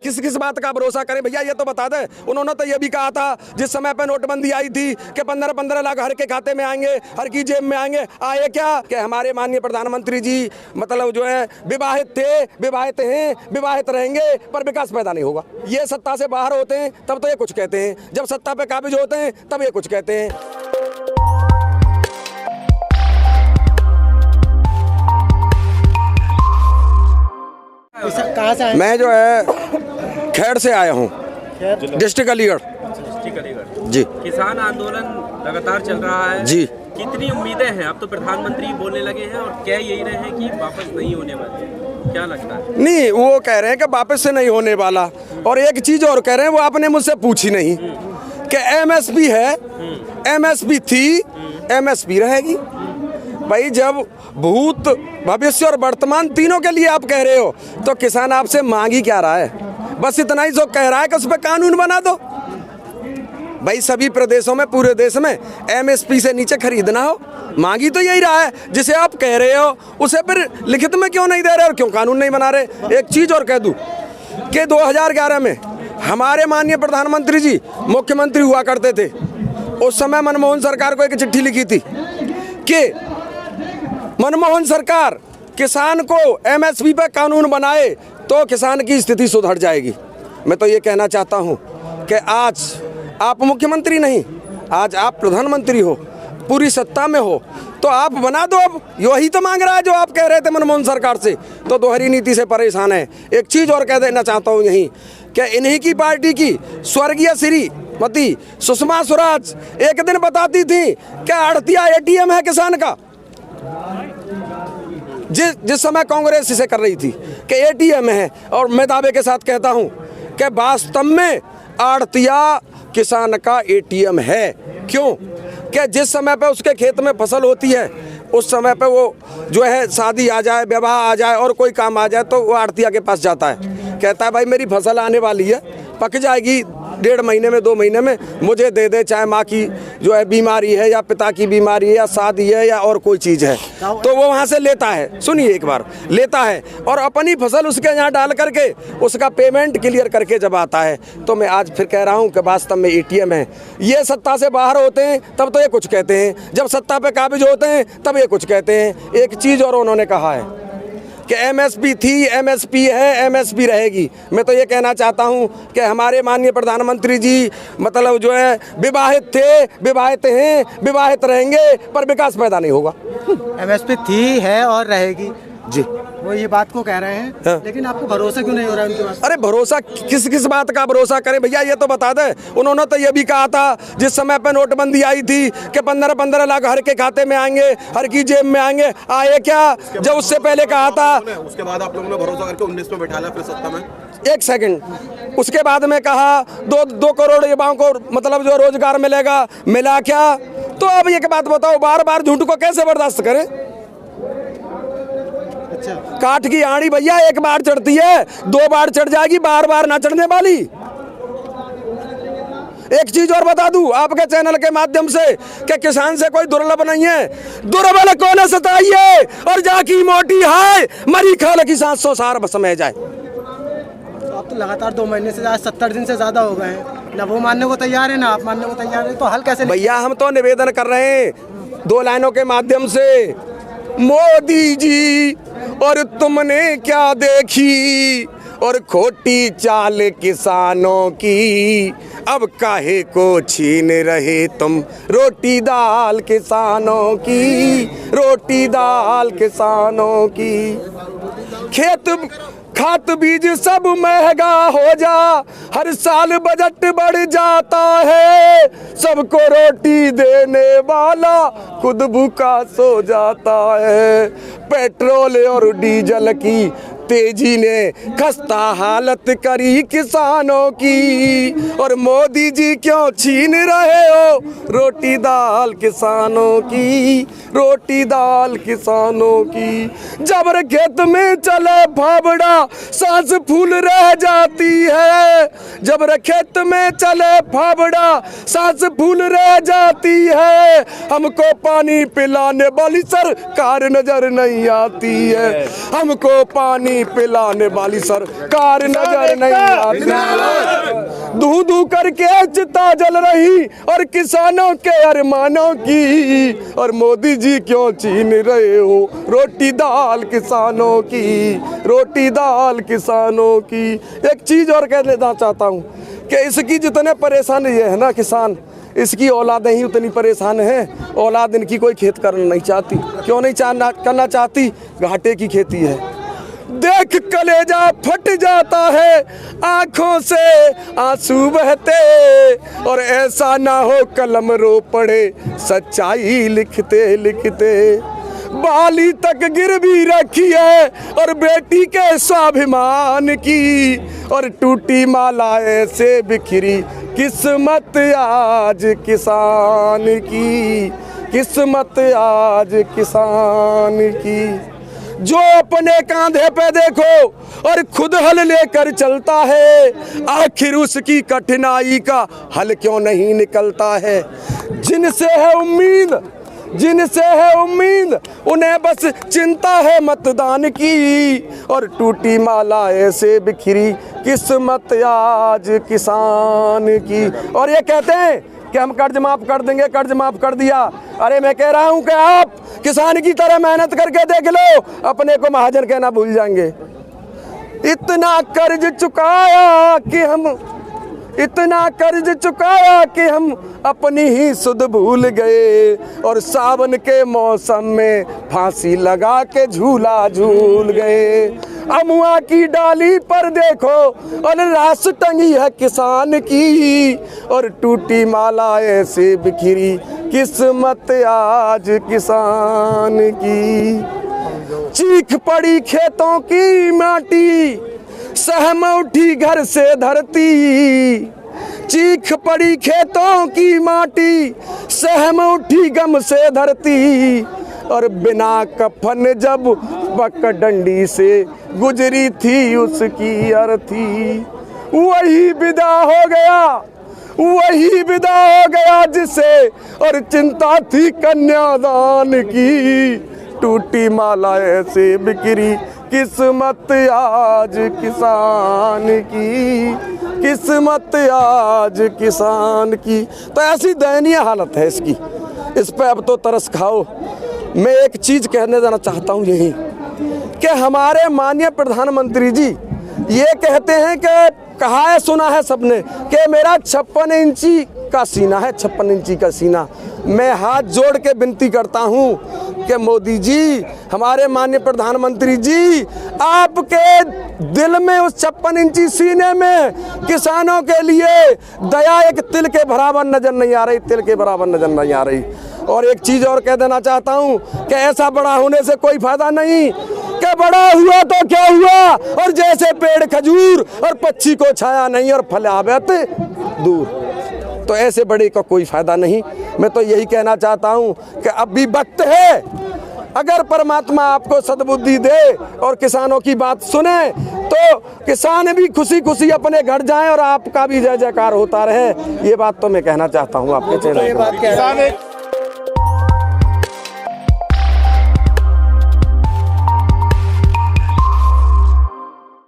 किस किस बात का भरोसा करें भैया, ये तो बता दे। उन्होंने तो ये भी कहा था जिस समय पे नोटबंदी आई थी कि 15-15 लाख हर के खाते में आएंगे, हर की जेब में आएंगे। आए क्या कि हमारे माननीय प्रधानमंत्री जी मतलब जो है विवाहित थे, विवाहित हैं, विवाहित रहेंगे, पर विकास पैदा नहीं होगा। ये सत्ता से बाहर होते हैं तब तो ये कुछ कहते हैं, जब सत्ता पे काबिज होते हैं तब ये कुछ कहते हैं। कहाँ से आए? मैं जो है खैर से आया हूँ, डिस्ट्रिक्ट अलीगढ़ जी। किसान आंदोलन लगातार चल रहा है जी। कितनी उम्मीदें हैं? अब तो प्रधानमंत्री बोलने लगे हैं और कह यही रहे हैं कि वापस नहीं होने वाले, क्या लगता है? नहीं, वो कह रहे हैं कि वापस से नहीं होने वाला, और एक चीज और कह रहे हैं, वो आपने मुझसे पूछी नहीं कि एमएसपी है, एमएसपी थी, एमएसपी रहेगी। भाई जब भूत भविष्य और वर्तमान तीनों के लिए आप कह रहे हो तो किसान आपसे मांग ही क्या रहा है? बस इतना ही जो कह रहा है कि उस पर कानून बना दो। भाई सभी प्रदेशों में, पूरे देश में एमएसपी से नीचे खरीदना हो, मांगी तो यही रहा है। जिसे आप कह रहे हो उसे फिर लिखित में क्यों नहीं दे रहे और क्यों कानून नहीं बना रहे? एक चीज और कह दूं कि 2011 में हमारे माननीय प्रधानमंत्री जी मुख्यमंत्री हुआ करते थे। उस समय मनमोहन सरकार को एक चिट्ठी लिखी थी कि मनमोहन सरकार किसान को एमएसपी पर कानून बनाए तो किसान की स्थिति सुधर जाएगी। मैं तो ये कहना चाहता हूँ कि आज आप मुख्यमंत्री नहीं, आज आप प्रधानमंत्री हो, पूरी सत्ता में हो, तो आप बना दो। अब यही तो मांग रहा है जो आप कह रहे थे मनमोहन सरकार से, तो दोहरी नीति से परेशान है। एक चीज़ और कह देना चाहता हूँ यहीं कि इन्हीं की पार्टी की स्वर्गीय श्रीमती सुषमा स्वराज एक दिन बताती थी कि आड़तिया एटीएम है किसान का। जिस समय कांग्रेस इसे कर रही थी कि एटीएम है, और मैं दावे के साथ कहता हूं कि वास्तव में आड़तिया किसान का एटीएम है। क्यों? कि जिस समय पे उसके खेत में फसल होती है उस समय पे वो जो है शादी आ जाए, विवाह आ जाए और कोई काम आ जाए तो वो आड़तिया के पास जाता है, कहता है भाई मेरी फसल आने वाली है, पक जाएगी 1.5 महीने में, 2 महीने में, मुझे दे दे। चाहे माँ की जो है बीमारी है या पिता की बीमारी है या शादी है या और कोई चीज़ है, तो वो वहाँ से लेता है। सुनिए, एक बार लेता है और अपनी फसल उसके यहाँ डाल करके उसका पेमेंट क्लियर करके जब आता है। तो मैं आज फिर कह रहा हूँ कि वास्तव में एटीएम है। ये सत्ता से बाहर होते हैं तब तो ये कुछ कहते हैं, जब सत्ता पे काबिज होते हैं तब ये कुछ कहते हैं। एक चीज़ और उन्होंने कहा है कि एमएसपी थी, एमएसपी है, एमएसपी रहेगी। मैं तो ये कहना चाहता हूँ कि हमारे माननीय प्रधानमंत्री जी मतलब जो है विवाहित थे, विवाहित हैं, विवाहित रहेंगे, पर विकास पैदा नहीं होगा। एमएसपी थी, है और रहेगी जी, वो ये बात को कह रहे हैं। हाँ। लेकिन आपको भरोसा क्यों नहीं हो रहा है उनके पास? अरे भरोसा किस किस बात का भरोसा करें भैया, ये तो बता दे। उन्होंने तो ये भी कहा था जिस समय पे नोटबंदी आई थी कि 15-15 लाख हर के खाते में आएंगे, हर की जेब में आएंगे। आए क्या? जब उससे पहले कहा था, उसके बाद आप लोगों ने भरोसा करके 19 में बैठा लिया फिर सत्ता में। एक सेकंड, उसके बाद में कहा 2 करोड़ युवाओं को मतलब जो रोजगार मिलेगा, मिला क्या? तो अब एक बात बताओ, बार बार झूठ को कैसे बर्दाश्त करें? अच्छा, काठ की आड़ी भैया एक बार चढ़ती है, 2 बार चढ़ जाएगी, बार बार ना चढ़ने वाली। एक चीज और बता दूं आपके चैनल के माध्यम से कि किसान से कोई दुर्लभ नहीं है, दुर्बल कौन सताइए और जाकी मोटी है, मरी खाल की 700 सार समय जाए। तो आप तो लगातार 2 महीने से 70 दिन से ज्यादा हो गए हैं, ना वो मानने को तैयार है ना आप मानने को तैयार है, तो हल कैसे? भैया हम तो निवेदन कर रहे हैं 2 लाइनों के माध्यम से, मोदी जी और तुमने क्या देखी और खोटी चाल किसानों की, अब काहे को छीन रहे तुम रोटी दाल किसानों की, रोटी दाल किसानों की। खेत खाद बीज सब महंगा हो जा, हर साल बजट बढ़ जाता है, सबको रोटी देने वाला खुद भूखा सो जाता है। पेट्रोल और डीजल की तेजी ने खस्ता हालत करी किसानों की, और मोदी जी क्यों छीन रहे हो रोटी दाल किसानों की, रोटी दाल किसानों की। जबर खेत में चले फावड़ा सांस फूल रह जाती है, जब खेत में चले फावड़ा सांस फूल रह जाती है, हमको पानी पिलाने वाली सरकार नजर नहीं आती है, हमको पानी पिलाने वाली सरकार नजर नहीं आती है। दू दू करके चिता जल रही और किसानों के अरमानों की, और मोदी जी क्यों छीन रहे हो रोटी दाल किसानों की, रोटी दाल किसानों की। एक चीज और कह देना चाहता हूँ कि इसकी जितने परेशान ये है ना किसान, इसकी औलादें ही उतनी परेशान हैं। औलाद इनकी कोई खेत करना नहीं चाहती। क्यों नहीं करना चाहती? घाटे की खेती है। देख कलेजा फट जाता है, आंखों से आंसू बहते, और ऐसा ना हो कलम रो पड़े सच्चाई लिखते लिखते। बाली तक गिर भी रखी है और बेटी के स्वाभिमान की, और टूटी माला ऐसे बिखरी किस्मत आज किसान की, किस्मत आज किसान की। जो अपने कांधे पे देखो और खुद हल लेकर चलता है, आखिर उसकी कठिनाई का हल क्यों नहीं निकलता है। जिनसे है उम्मीद, जिनसे है उम्मीद, उन्हें बस चिंता है मतदान की, और टूटी माला ऐसे बिखरी किस्मत आज किसान की। और ये कहते हैं कि हम कर्ज माफ कर देंगे, कर्ज माफ कर दिया। अरे मैं कह रहा हूं कि आप किसान की तरह मेहनत करके देख लो, अपने को महाजन कहना भूल जाएंगे। इतना कर्ज चुकाया कि हम, इतना कर्ज चुकाया कि हम अपनी ही सुध भूल गए, और सावन के मौसम में फांसी लगा के झूला झूल गए। अमुआ की डाली पर देखो और रास टंगी है किसान की, और टूटी माला ऐसे बिखरी किस्मत आज किसान की। चीख पड़ी खेतों की माटी, सहम उठी घर से धरती, चीख पड़ी खेतों की माटी, सहम उठी गम से धरती, और बिना कफन जब पगडंडी से गुजरी थी उसकी अर्थी। वही विदा हो गया, वही विदा हो गया जिसे और चिंता थी कन्यादान की। टूटी माला ऐसे बिखरी किस्मत आज किसान की, किस्मत आज किसान की। तो ऐसी दयनीय हालत है इसकी, इस पे अब तो तरस खाओ। मैं एक चीज कहने देना चाहता हूँ यही कि हमारे माननीय प्रधानमंत्री जी ये कहते हैं कि कहा है, सुना है सबने कि मेरा 56 इंची का सीना है, 56 इंची का सीना। मैं हाथ जोड़ के विनती करता हूँ कि मोदी जी, हमारे माननीय प्रधानमंत्री जी, आपके दिल में उस 56 इंची सीने में किसानों के लिए दया एक तिल के बराबर नजर नहीं आ रही, तिल के बराबर नजर नहीं आ रही। और एक चीज और कह देना चाहता हूँ कि ऐसा बड़ा होने से कोई फायदा नहीं कि बड़ा हुआ तो क्या हुआ, और जैसे पेड़ खजूर और पक्षी को छाया नहीं और फलावत दूर, तो ऐसे बड़े का कोई फायदा नहीं। मैं तो यही कहना चाहता हूँ कि अब भी वक्त है, अगर परमात्मा आपको सद्बुद्धि दे और किसानों की बात सुने तो किसान भी खुशी खुशी अपने घर जाएं और आपका भी जय जयकार होता रहे। ये बात तो मैं कहना चाहता हूँ आपके चैनल पे।